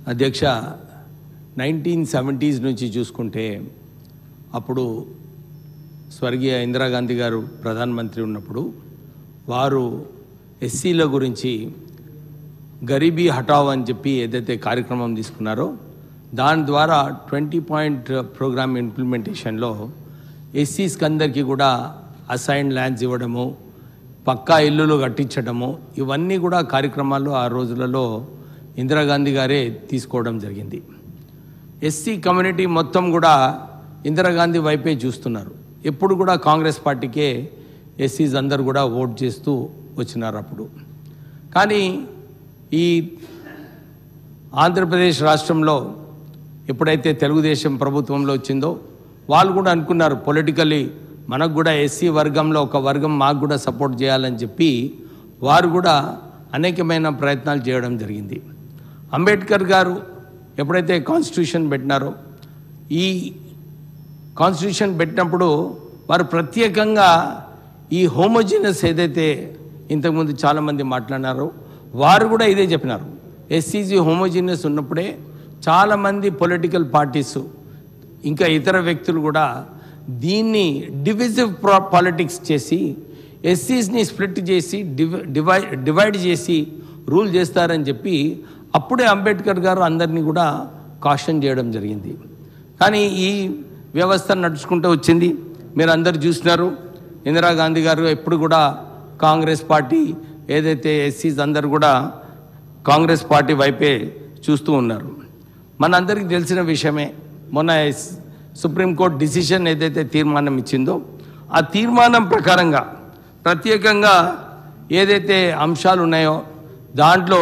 అధ్యక్ష 1970s నుంచి చూసుకుంటే అప్పుడు స్వర్గీయ ఇందిరాగాంధీ గారు ప్రధానమంత్రి ఉన్నప్పుడు వారు ఎస్సీల గురించి గరీబీ హటావ్ అని చెప్పి ఏదైతే కార్యక్రమం తీసుకున్నారో దాని ద్వారా 20 పాయింట్ ప్రోగ్రామ్ ఇంప్లిమెంటేషన్లో ఎస్సీస్కి అందరికీ కూడా అసైన్డ్ ల్యాండ్స్ ఇవ్వడము, పక్కా ఇల్లులు కట్టించడము, ఇవన్నీ కూడా కార్యక్రమాలు ఆ రోజులలో ఇందిరాగాంధీ గారే తీసుకోవడం జరిగింది. ఎస్సీ కమ్యూనిటీ మొత్తం కూడా ఇందిరాగాంధీ వైపే చూస్తున్నారు. ఎప్పుడు కూడా కాంగ్రెస్ పార్టీకే ఎస్సీస్ అందరు కూడా ఓట్ చేస్తూ వచ్చినారు అప్పుడు. కానీ ఈ ఆంధ్రప్రదేశ్ రాష్ట్రంలో ఎప్పుడైతే తెలుగుదేశం ప్రభుత్వంలో వచ్చిందో వాళ్ళు కూడా అనుకున్నారు పొలిటికల్లీ మనకు కూడా ఎస్సీ వర్గంలో ఒక వర్గం మాకు కూడా సపోర్ట్ చేయాలని చెప్పి వారు కూడా అనేకమైన ప్రయత్నాలు చేయడం జరిగింది. అంబేద్కర్ గారు ఎప్పుడైతే కాన్స్టిట్యూషన్ పెట్టినారో ఈ కాన్స్టిట్యూషన్ పెట్టినప్పుడు వారు ప్రత్యేకంగా ఈ హోమోజినస్ ఏదైతే ఇంతకుముందు చాలామంది మాట్లాడినారో వారు కూడా ఇదే చెప్పినారు. ఎస్సీజీ హోమోజినస్ ఉన్నప్పుడే చాలామంది పొలిటికల్ పార్టీస్ ఇంకా ఇతర వ్యక్తులు కూడా దీన్ని డివిజివ్ పాలిటిక్స్ చేసి ఎస్సీస్ని స్ప్లిట్ చేసి డివైడ్ చేసి రూల్ చేస్తారని చెప్పి అప్పుడే అంబేద్కర్ గారు అందరినీ కూడా కాషన్ చేయడం జరిగింది. కానీ ఈ వ్యవస్థ నడుచుకుంటూ వచ్చింది. మీరు అందరు చూసినారు, ఇందిరాగాంధీ గారు ఎప్పుడు కూడా కాంగ్రెస్ పార్టీ ఏదైతే ఎస్సీస్ అందరు కూడా కాంగ్రెస్ పార్టీ వైపే చూస్తూ ఉన్నారు. మనందరికీ తెలిసిన విషయమే, మొన్న సుప్రీంకోర్టు డిసిషన్ ఏదైతే తీర్మానం ఇచ్చిందో ఆ తీర్మానం ప్రకారంగా ప్రత్యేకంగా ఏదైతే అంశాలు ఉన్నాయో దాంట్లో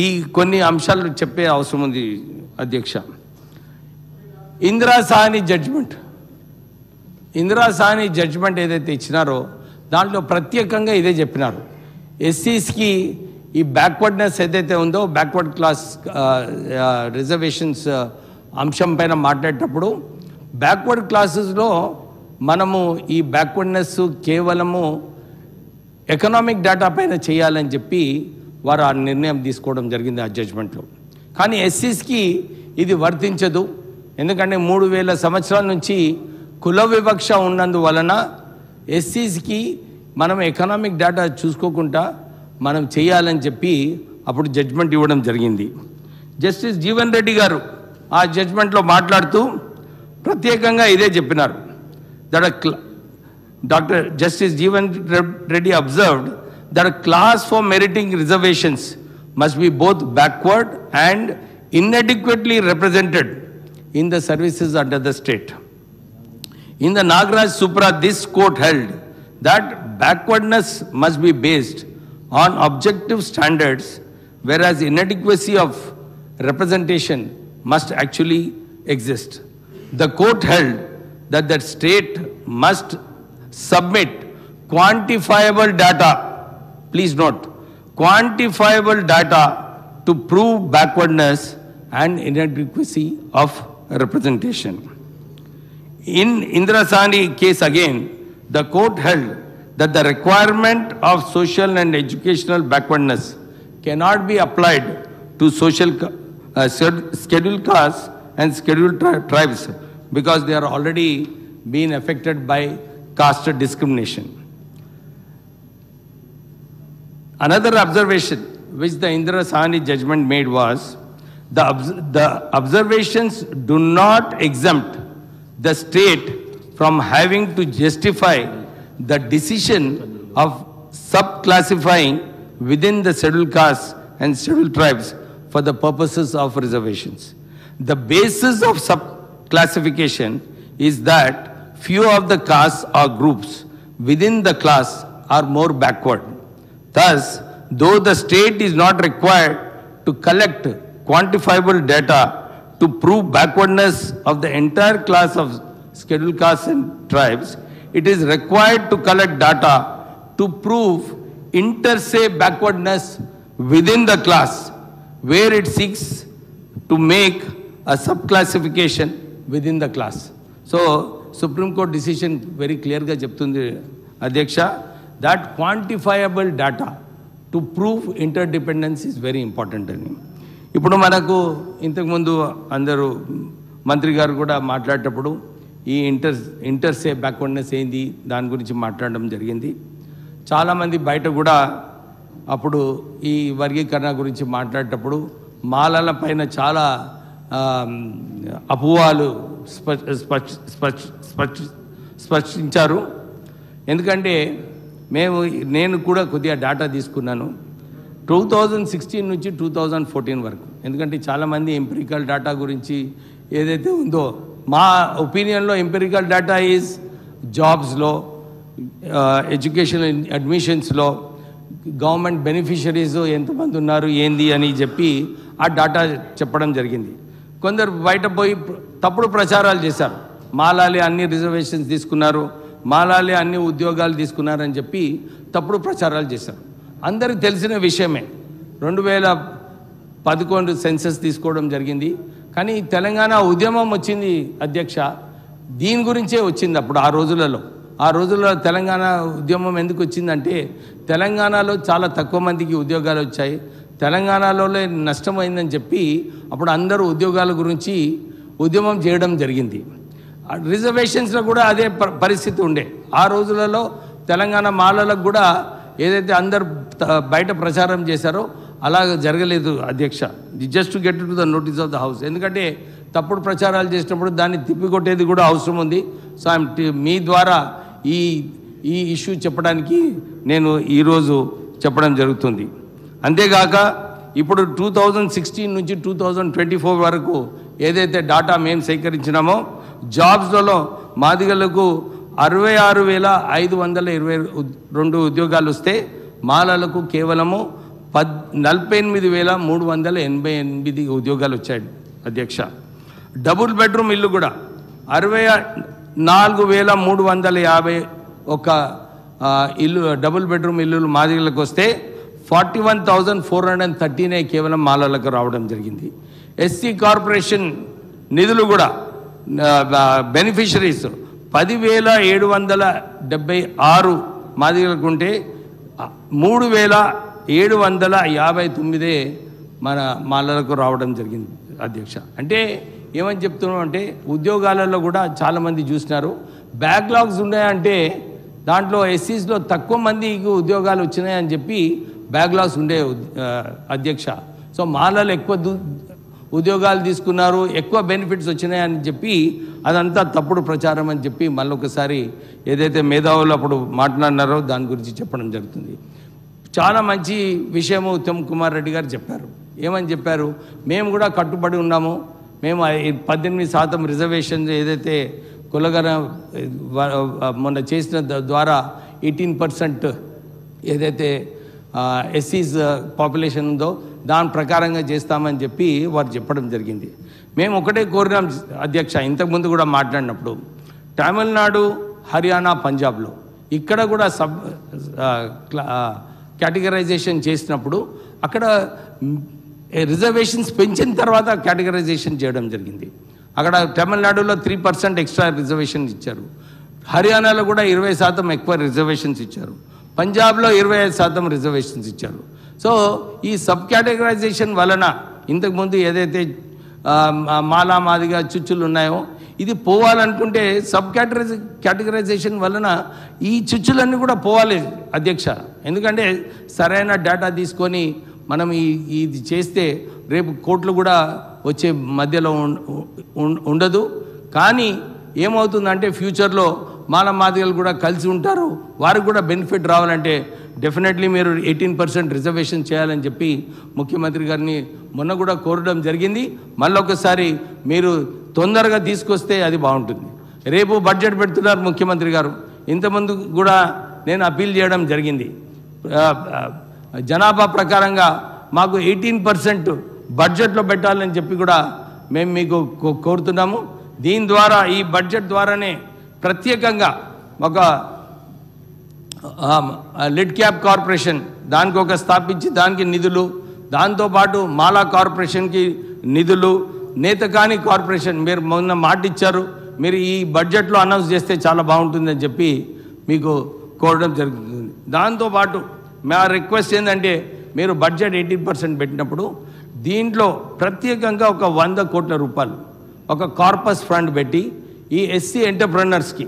ఈ కొన్ని అంశాలు చెప్పే అవసరం ఉంది అధ్యక్ష. ఇందిరా సాహ్ని జడ్జిమెంట్ ఏదైతే ఇచ్చినారో దాంట్లో ప్రత్యేకంగా ఇదే చెప్పినారు. ఎస్సీస్కి ఈ బ్యాక్వర్డ్నెస్ ఏదైతే ఉందో బ్యాక్వర్డ్ క్లాస్ రిజర్వేషన్స్ అంశం పైన మాట్లాడేటప్పుడు బ్యాక్వర్డ్ క్లాసెస్లో మనము ఈ బ్యాక్వర్డ్నెస్ కేవలము ఎకనామిక్ డేటా పైన చేయాలని చెప్పి వారు ఆ నిర్ణయం తీసుకోవడం జరిగింది ఆ జడ్జిమెంట్లో. కానీ ఎస్సీస్కి ఇది వర్తించదు. ఎందుకంటే 3000 సంవత్సరాల నుంచి కుల వివక్ష ఉన్నందువలన ఎస్సీస్కి మనం ఎకనామిక్ డేటా చూసుకోకుండా మనం చేయాలని చెప్పి అప్పుడు జడ్జిమెంట్ ఇవ్వడం జరిగింది. జస్టిస్ జీవన్ రెడ్డి గారు ఆ జడ్జిమెంట్లో మాట్లాడుతూ ప్రత్యేకంగా ఇదే చెప్పినారు. Doctor justice Jeevan Reddy observed that a class for meriting reservations must be both backward and inadequately represented in the services under the state. In the Nagaraj Supra, this court held that backwardness must be based on objective standards, whereas inadequacy of representation must actually exist. The court held that the state must submit quantifiable data, please note, quantifiable data to prove backwardness and inadequacy of representation. In Indira Sahni case again, the court held that the requirement of social and educational backwardness cannot be applied to scheduled castes and scheduled tribes because they are already being affected by caste discrimination. Another observation which the Indira Sahni judgment made was the observations do not exempt the state from having to justify the decision of subclassifying within the scheduled castes and scheduled tribes for the purposes of reservations. The basis of subclassification is that few of the castes or groups within the class are more backward. Thus, though the state is not required to collect quantifiable data to prove backwardness of the entire class of scheduled castes and tribes, it is required to collect data to prove inter se backwardness within the class, where it seeks to make a subclassification within the class. So, Supreme Court decision very clear ga cheptundi Adhyaksha, that quantifiable data to prove interdependence is very important. ఇప్పుడు మనకు ఇంతకుముందు అందరూ మంత్రి గారు కూడా మాట్లాడేటప్పుడు ఈ ఇంటర్సే backwardness ఏంది దాని గురించి మాట్లాడడం జరిగింది. చాలామంది బయట కూడా అప్పుడు ఈ వర్గీకరణ గురించి మాట్లాడేటప్పుడు మాలల పైన చాలా అపోహలు స్పష్టించారు. ఎందుకంటే నేను కూడా కొద్దిగా డేటా తీసుకున్నాను 2016 నుంచి 2014 వరకు. ఎందుకంటే చాలామంది ఎంపిరికల్ డేటా గురించి ఏదైతే ఉందో, మా ఒపీనియన్లో ఎంపిరికల్ డేటా ఈజ్ జాబ్స్లో, ఎడ్యుకేషన్ అడ్మిషన్స్లో, గవర్నమెంట్ బెనిఫిషరీస్ ఎంతమంది ఉన్నారు ఏంది అని చెప్పి ఆ డేటా చెప్పడం జరిగింది. కొందరు బయట పోయి తప్పుడు ప్రచారాలు చేశారు. మాలాలే అన్ని రిజర్వేషన్స్ తీసుకున్నారు, మాలాలే అన్ని ఉద్యోగాలు తీసుకున్నారని చెప్పి తప్పుడు ప్రచారాలు చేశారు. అందరికీ తెలిసిన విషయమే. 2011 సెన్సస్ తీసుకోవడం జరిగింది. కానీ తెలంగాణ ఉద్యమం వచ్చింది అధ్యక్ష, దీని గురించే వచ్చింది. అప్పుడు ఆ రోజుల్లో తెలంగాణ ఉద్యమం ఎందుకు వచ్చిందంటే తెలంగాణలో చాలా తక్కువ మందికి ఉద్యోగాలు వచ్చాయి, తెలంగాణలో నష్టమైందని చెప్పి అప్పుడు అందరూ ఉద్యోగాల గురించి ఉద్యమం చేయడం జరిగింది. రిజర్వేషన్స్లో కూడా అదే పరిస్థితి ఉండే. ఆ రోజులలో తెలంగాణ మాలలకు కూడా ఏదైతే అందరు బయట ప్రచారం చేశారో అలాగ జరగలేదు అధ్యక్ష. Just to get to the notice of the house. ఎందుకంటే తప్పుడు ప్రచారాలు చేసినప్పుడు దాన్ని తిప్పికొట్టేది కూడా అవసరం ఉంది. సో మీ ద్వారా ఈ ఇష్యూ చెప్పడానికి నేను ఈరోజు చెప్పడం జరుగుతుంది. అంతేగాక ఇప్పుడు 2016 నుంచి 2024 వరకు ఏదైతే డాటా మేము సేకరించినామో జాబ్స్లలో మాదిగలకు 66,522 ఉద్యోగాలు వస్తే మాలలకు కేవలము 48,388 ఉద్యోగాలు వచ్చాయి అధ్యక్ష. డబుల్ బెడ్రూమ్ ఇల్లు కూడా 64,351 ఇల్లు డబుల్ బెడ్రూమ్ ఇల్లులు మాదిగలకు వస్తే 41,413 కేవలం మాలలకు రావడం జరిగింది. ఎస్సీ కార్పొరేషన్ నిధులు కూడా బెనిఫిషరీస్ 10,776 మాదిగలకు ఉంటే 3,759 మన మాలలకు రావడం జరిగింది అధ్యక్ష. అంటే ఏమని చెప్తున్నాం అంటే ఉద్యోగాలలో కూడా చాలామంది చూసినారు బ్యాక్లాగ్స్ ఉన్నాయంటే దాంట్లో ఎస్సీస్లో తక్కువ మందికి ఉద్యోగాలు వచ్చినాయని చెప్పి బ్యాక్లాగ్స్ ఉండే అధ్యక్ష. సో మాలలు ఎక్కువ ఉద్యోగాలు తీసుకున్నారు, ఎక్కువ బెనిఫిట్స్ వచ్చినాయని చెప్పి అదంతా తప్పుడు ప్రచారం అని చెప్పి మళ్ళొకసారి ఏదైతే మేధావులు అప్పుడు మాట్లాడినారో దాని గురించి చెప్పడం జరుగుతుంది. చాలా మంచి విషయము ఉత్తమ్ కుమార్ రెడ్డి గారు చెప్పారు. ఏమని చెప్పారు, మేము కూడా కట్టుబడి ఉన్నాము, మేము 18% రిజర్వేషన్ ఏదైతే కులగన మొన్న చేసిన ద్వారా 18% ఏదైతే ఎస్సీస్ పాపులేషన్ ఉందో దాని ప్రకారంగా చేస్తామని చెప్పి వారు చెప్పడం జరిగింది. మేము ఒకటే కోరినాం అధ్యక్ష, ఇంతకుముందు కూడా మాట్లాడినప్పుడు తమిళనాడు, హర్యానా, పంజాబ్లో ఇక్కడ కూడా కేటగరైజేషన్ చేసినప్పుడు అక్కడ రిజర్వేషన్స్ పెంచిన తర్వాత కేటగరైజేషన్ చేయడం జరిగింది. అక్కడ తమిళనాడులో 3% ఎక్స్ట్రా రిజర్వేషన్ ఇచ్చారు, హర్యానాలో కూడా 20% ఎక్కువ రిజర్వేషన్స్ ఇచ్చారు, పంజాబ్లో 25% రిజర్వేషన్స్ ఇచ్చారు. సో ఈ సబ్ కేటగరైజేషన్ వలన ఇంతకుముందు ఏదైతే మాలా మాదిగా చుచ్చులు ఉన్నాయో ఇది పోవాలనుకుంటే సబ్ కేటగరైజేషన్ వలన ఈ చుచ్చులన్నీ కూడా పోవాలి అధ్యక్ష. ఎందుకంటే సరైన డేటా తీసుకొని మనం ఇది చేస్తే రేపు కోర్టులు కూడా వచ్చే మధ్యలో ఉండదు. కానీ ఏమవుతుందంటే ఫ్యూచర్లో మాల మాదిగలు కూడా కలిసి ఉంటారు, వారికి కూడా బెనిఫిట్ రావాలంటే డెఫినెట్లీ మీరు 18% రిజర్వేషన్ చేయాలని చెప్పి ముఖ్యమంత్రి గారిని మొన్న కూడా కోరడం జరిగింది. మళ్ళొకసారి మీరు తొందరగా తీసుకొస్తే అది బాగుంటుంది. రేపు బడ్జెట్ పెడుతున్నారు ముఖ్యమంత్రి గారు, ఇంతకుముందు కూడా నేను అప్పీల్ చేయడం జరిగింది. జనాభా ప్రకారంగా మాకు 18% బడ్జెట్లో పెట్టాలని చెప్పి కూడా మేము మీకు కోరుతున్నాము. దీని ద్వారా ఈ బడ్జెట్ ద్వారానే ప్రత్యేకంగా ఒక లిడ్ క్యాప్ కార్పొరేషన్ దానికి ఒక స్థాపించి దానికి నిధులు, దాంతోపాటు మాలా కార్పొరేషన్కి నిధులు, నేతకాని కార్పొరేషన్ మీరు మొన్న మాట ఇచ్చారు, మీరు ఈ బడ్జెట్లో అనౌన్స్ చేస్తే చాలా బాగుంటుందని చెప్పి మీకు కోరడం జరుగుతుంది. దాంతోపాటు మా రిక్వెస్ట్ ఏంటంటే మీరు బడ్జెట్ 18% పెట్టినప్పుడు దీంట్లో ప్రత్యేకంగా ఒక 100 కోట్ల రూపాయలు ఒక కార్పస్ ఫండ్ పెట్టి ఈ ఎస్సీ ఎంటర్ప్రెనర్స్కి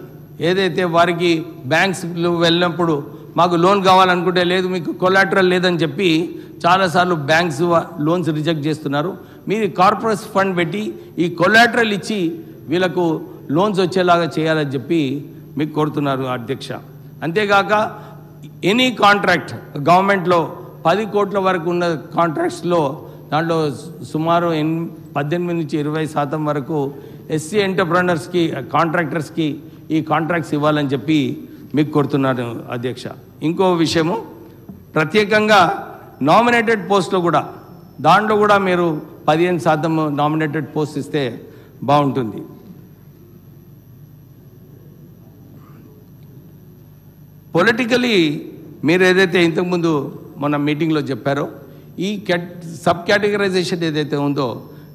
ఏదైతే వారికి బ్యాంక్స్లో వెళ్ళినప్పుడు మాకు లోన్ కావాలనుకుంటే లేదు మీకు కొలాటరల్ లేదని చెప్పి చాలాసార్లు బ్యాంక్స్ లోన్స్ రిజెక్ట్ చేస్తున్నారు. మీరు కార్పొరేట్ ఫండ్ పెట్టి ఈ కొలాటరల్ ఇచ్చి వీళ్ళకు లోన్స్ వచ్చేలాగా చేయాలని చెప్పి మీకు కోరుతున్నారు అధ్యక్ష. అంతేగాక ఎనీ కాంట్రాక్ట్ గవర్నమెంట్లో 10 కోట్ల వరకు ఉన్న కాంట్రాక్ట్స్లో దాంట్లో సుమారు 18 నుంచి 20% వరకు ఎస్సీ ఎంటర్ప్రెనర్స్కి కాంట్రాక్టర్స్కి ఈ కాంట్రాక్ట్స్ ఇవ్వాలని చెప్పి మీకు కోరుతున్నాను అధ్యక్ష. ఇంకో విషయము ప్రత్యేకంగా నామినేటెడ్ పోస్ట్లో కూడా దాంట్లో కూడా మీరు 15% నామినేటెడ్ పోస్ట్ ఇస్తే బాగుంటుంది. పొలిటికలీ మీరు ఏదైతే ఇంతకుముందు మన మీటింగ్లో చెప్పారో ఈ సబ్ కేటగరైజేషన్ ఏదైతే ఉందో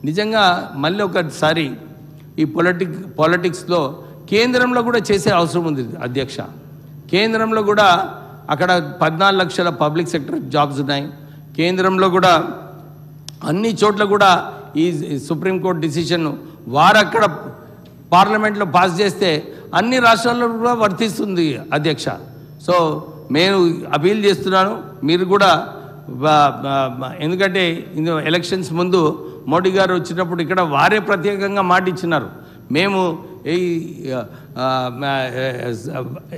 నిజంగా మళ్ళీ ఒకసారి ఈ పాలిటిక్స్లో కేంద్రంలో కూడా చేసే అవసరం ఉంది అధ్యక్ష. కేంద్రంలో కూడా అక్కడ 14 లక్షల పబ్లిక్ సెక్టర్ జాబ్స్ ఉన్నాయి. కేంద్రంలో కూడా అన్ని చోట్ల కూడా ఈ సుప్రీంకోర్టు డిసిషన్ వారు అక్కడ పార్లమెంట్లో పాస్ చేస్తే అన్ని రాష్ట్రాల్లో కూడా వర్తిస్తుంది అధ్యక్ష. సో నేను అపీల్ చేస్తున్నాను మీరు కూడా ఎందుకంటే ఎలక్షన్స్ ముందు మోడీ గారు వచ్చినప్పుడు ఇక్కడ వారే ప్రత్యేకంగా మాట ఇచ్చినారు మేము ఈ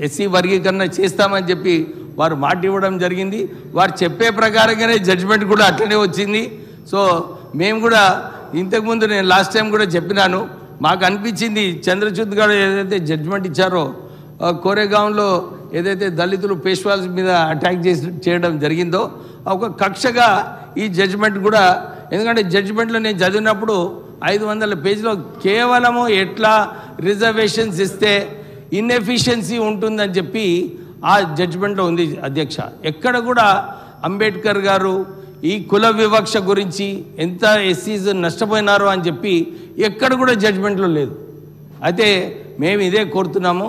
ఎస్సీ వర్గీకరణ చేస్తామని చెప్పి వారు మాట ఇవ్వడం జరిగింది. వారు చెప్పే ప్రకారంగానే జడ్జిమెంట్ కూడా అట్లనే వచ్చింది. సో మేము కూడా ఇంతకుముందు నేను లాస్ట్ టైం కూడా చెప్పినాను మాకు అనిపించింది చంద్రచూడ్ గారు ఏదైతే జడ్జిమెంట్ ఇచ్చారో కోరేగాంలో ఏదైతే దళితులు పేష్వాల్స్ మీద అటాక్ చేయడం జరిగిందో ఒక కక్షగా ఈ జడ్జిమెంట్ కూడా ఎందుకంటే జడ్జిమెంట్లో నేను చదివినప్పుడు 500 పేజీలో కేవలము ఎట్లా రిజర్వేషన్స్ ఇస్తే ఇన్ఎఫిషియన్సీ ఉంటుందని చెప్పి ఆ జడ్జిమెంట్లో ఉంది అధ్యక్ష. ఎక్కడ కూడా అంబేద్కర్ గారు ఈ కుల వివక్ష గురించి ఎంత ఎస్సీస్ నష్టపోయినారో అని చెప్పి ఎక్కడ కూడా జడ్జిమెంట్లో లేదు. అయితే మేము ఇదే కోరుతున్నాము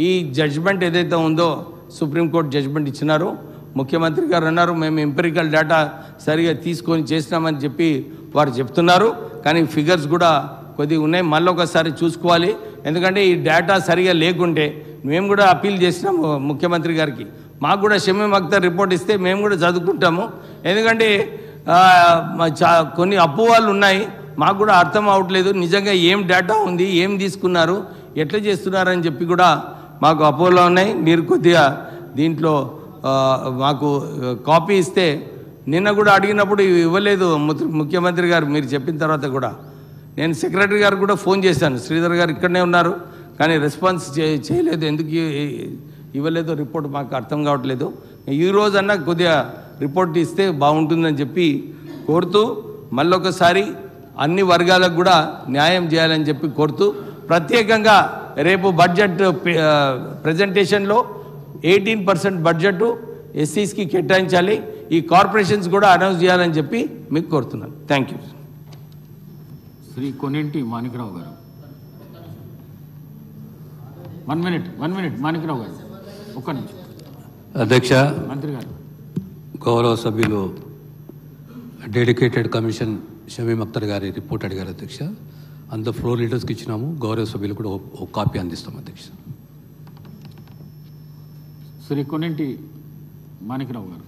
ఈ జడ్జిమెంట్ ఏదైతే ఉందో సుప్రీంకోర్టు జడ్జిమెంట్ ఇచ్చినారో ముఖ్యమంత్రి గారు అన్నారు మేము ఎంపిరికల్ డేటా సరిగా తీసుకొని చేసినామని చెప్పి వారు చెప్తున్నారు. కానీ ఫిగర్స్ కూడా కొద్దిగా ఉన్నాయి మళ్ళీ ఒకసారి చూసుకోవాలి. ఎందుకంటే ఈ డేటా సరిగా లేకుంటే మేము కూడా అప్పీల్ చేసినాము ముఖ్యమంత్రి గారికి మాకు కూడా షమీమ్ అఖ్తర్ రిపోర్ట్ ఇస్తే మేము కూడా చదువుకుంటాము. ఎందుకంటే కొన్ని అపోహలు ఉన్నాయి మాకు కూడా అర్థం అవ్వట్లేదు నిజంగా ఏం డేటా ఉంది ఏం తీసుకున్నారు ఎట్లా చేస్తున్నారని చెప్పి కూడా మాకు అపోహలు ఉన్నాయి. మీరు కొద్దిగా దీంట్లో మాకు కాపీ ఇస్తే నిన్న కూడా అడిగినప్పుడు ఇవ్వలేదు ముఖ్యమంత్రి గారు మీరు చెప్పిన తర్వాత కూడా నేను సెక్రటరీ గారు కూడా ఫోన్ చేశాను శ్రీధర్ గారు ఇక్కడనే ఉన్నారు కానీ రెస్పాన్స్ చేయలేదు ఎందుకు ఇవ్వలేదు రిపోర్ట్ మాకు అర్థం కావట్లేదు. ఈ రోజన్నా కొద్దిగా రిపోర్ట్ ఇస్తే బాగుంటుందని చెప్పి కోరుతూ మళ్ళొకసారి అన్ని వర్గాలకు కూడా న్యాయం చేయాలని చెప్పి కోరుతూ ప్రత్యేకంగా రేపు బడ్జెట్ ప్రజెంటేషన్లో 18% బడ్జెట్ ఎస్సీస్కి కేటాయించాలి ఈ కార్పొరేషన్స్ కూడా అనౌన్స్ చేయాలని చెప్పి మీకు కోరుతున్నాను. Thank you. శ్రీ కొనేంటి మాణిక్రావు గారు 1 మినిట్ మాణిక్రావు గారు ఒక్క నిమిషం. అధ్యక్ష మంత్రి గారు గౌరవ సభ్యులు డెడికేటెడ్ కమిషన్ షమీమ్ అఖ్తర్ గారి రిపోర్ట్ అడిగారు అధ్యక్ష. అంత ఫ్లోర్ లీడర్స్కి ఇచ్చినాము గౌరవ సభ్యులు కూడా ఒక కాపీ అందిస్తాం అధ్యక్ష. శ్రీ కొనేంటి మాణిక్రావు గారు